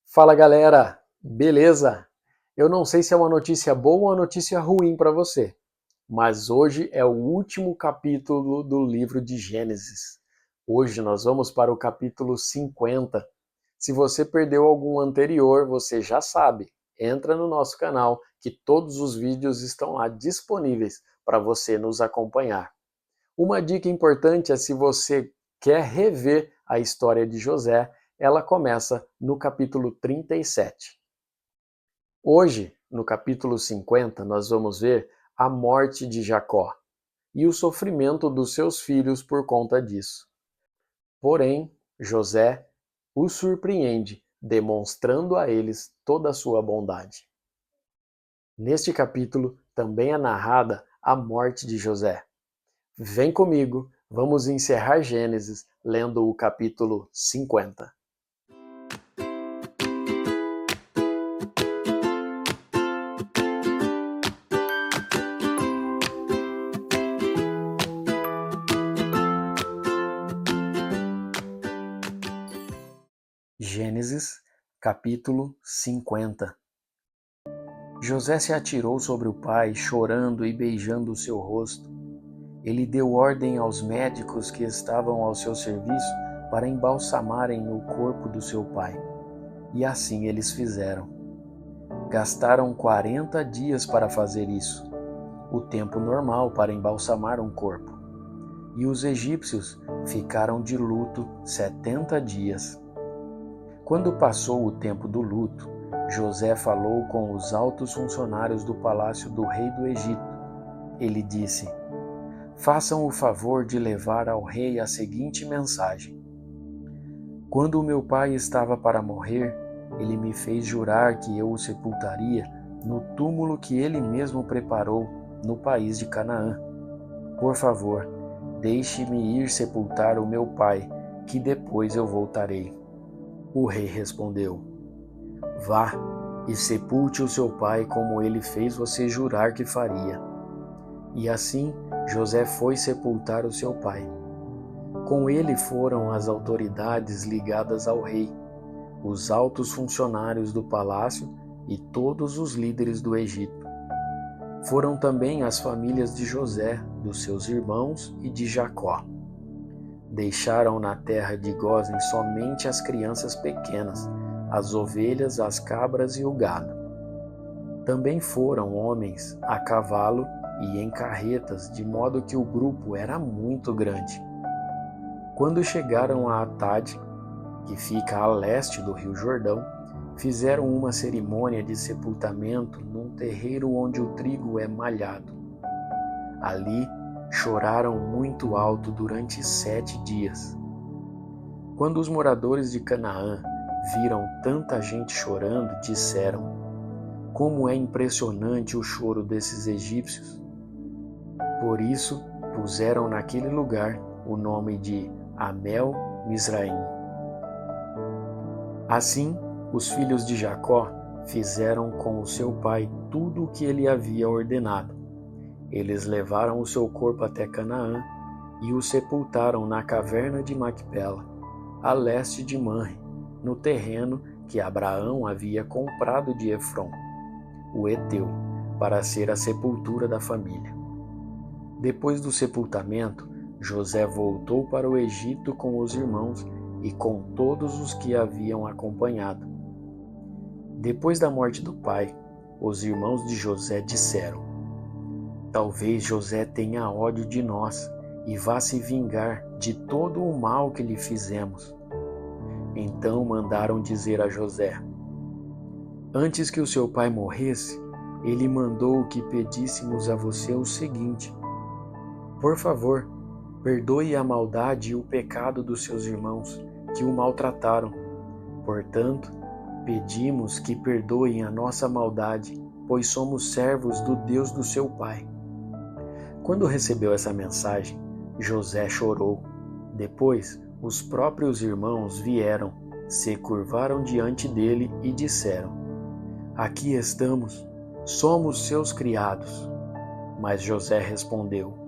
Fala galera, beleza? Eu não sei se é uma notícia boa ou uma notícia ruim para você, mas hoje é o último capítulo do livro de Gênesis. Hoje nós vamos para o capítulo 50. Se você perdeu algum anterior, você já sabe. Entra no nosso canal que todos os vídeos estão lá disponíveis para você nos acompanhar. Uma dica importante é se você quer rever a história de José, ela começa no capítulo 37. Hoje, no capítulo 50, nós vamos ver a morte de Jacó e o sofrimento dos seus filhos por conta disso. Porém, José os surpreende, demonstrando a eles toda a sua bondade. Neste capítulo também é narrada a morte de José. Vem comigo, vamos encerrar Gênesis lendo o capítulo 50. Gênesis, capítulo 50. José se atirou sobre o pai, chorando e beijando o seu rosto. Ele deu ordem aos médicos que estavam ao seu serviço para embalsamarem o corpo do seu pai. E assim eles fizeram. Gastaram 40 dias para fazer isso, o tempo normal para embalsamar um corpo. E os egípcios ficaram de luto 70 dias. Quando passou o tempo do luto, José falou com os altos funcionários do palácio do rei do Egito. Ele disse: façam o favor de levar ao rei a seguinte mensagem. Quando o meu pai estava para morrer, ele me fez jurar que eu o sepultaria no túmulo que ele mesmo preparou no país de Canaã. Por favor, deixe-me ir sepultar o meu pai, que depois eu voltarei. O rei respondeu: vá e sepulte o seu pai como ele fez você jurar que faria. E assim José foi sepultar o seu pai. Com ele foram as autoridades ligadas ao rei, os altos funcionários do palácio e todos os líderes do Egito. Foram também as famílias de José, dos seus irmãos e de Jacó. Deixaram na terra de Gósen somente as crianças pequenas, as ovelhas, as cabras e o gado. Também foram homens a cavalo e em carretas, de modo que o grupo era muito grande. Quando chegaram a Atade, que fica a leste do rio Jordão, fizeram uma cerimônia de sepultamento num terreiro onde o trigo é malhado. Ali choraram muito alto durante 7 dias. Quando os moradores de Canaã viram tanta gente chorando, disseram: como é impressionante o choro desses egípcios! Por isso puseram naquele lugar o nome de Amel Mizraim. Assim, os filhos de Jacó fizeram com o seu pai tudo o que ele havia ordenado. Eles levaram o seu corpo até Canaã e o sepultaram na caverna de Macpela, a leste de Manre, no terreno que Abraão havia comprado de Efrom, o heteu, para ser a sepultura da família. Depois do sepultamento, José voltou para o Egito com os irmãos e com todos os que haviam acompanhado. Depois da morte do pai, os irmãos de José disseram: talvez José tenha ódio de nós e vá se vingar de todo o mal que lhe fizemos. Então mandaram dizer a José: antes que o seu pai morresse, ele mandou que pedíssemos a você o seguinte: por favor, perdoe a maldade e o pecado dos seus irmãos, que o maltrataram. Portanto, pedimos que perdoem a nossa maldade, pois somos servos do Deus do seu pai. Quando recebeu essa mensagem, José chorou. Depois, os próprios irmãos vieram, se curvaram diante dele e disseram: aqui estamos, somos seus criados. Mas José respondeu: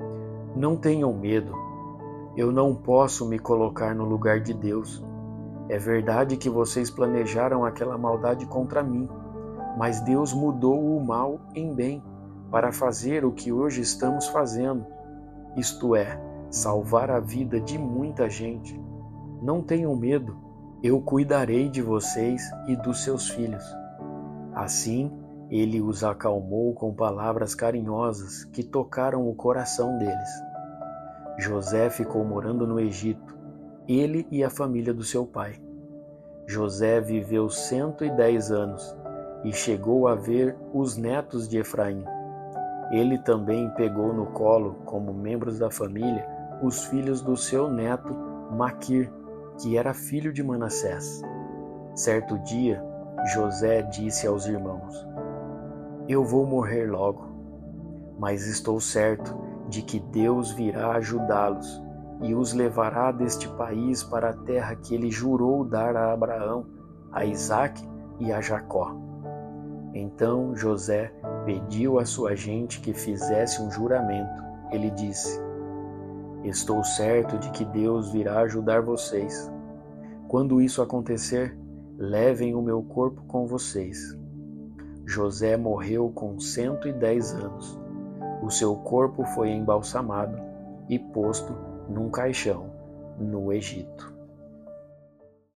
não tenham medo. Eu não posso me colocar no lugar de Deus. É verdade que vocês planejaram aquela maldade contra mim, mas Deus mudou o mal em bem, para fazer o que hoje estamos fazendo, isto é, salvar a vida de muita gente. Não tenham medo, eu cuidarei de vocês e dos seus filhos. Assim, ele os acalmou com palavras carinhosas que tocaram o coração deles. José ficou morando no Egito, ele e a família do seu pai. José viveu 110 anos e chegou a ver os netos de Efraim. Ele também pegou no colo, como membros da família, os filhos do seu neto Maquir, que era filho de Manassés. Certo dia, José disse aos irmãos: Eu vou morrer logo, mas estou certo de que Deus virá ajudá-los e os levará deste país para a terra que ele jurou dar a Abraão, a Isaque e a Jacó. Então José pediu à sua gente que fizesse um juramento. Ele disse: Estou certo de que Deus virá ajudar vocês. Quando isso acontecer, levem o meu corpo com vocês. José morreu com 110 anos. O seu corpo foi embalsamado e posto num caixão no Egito.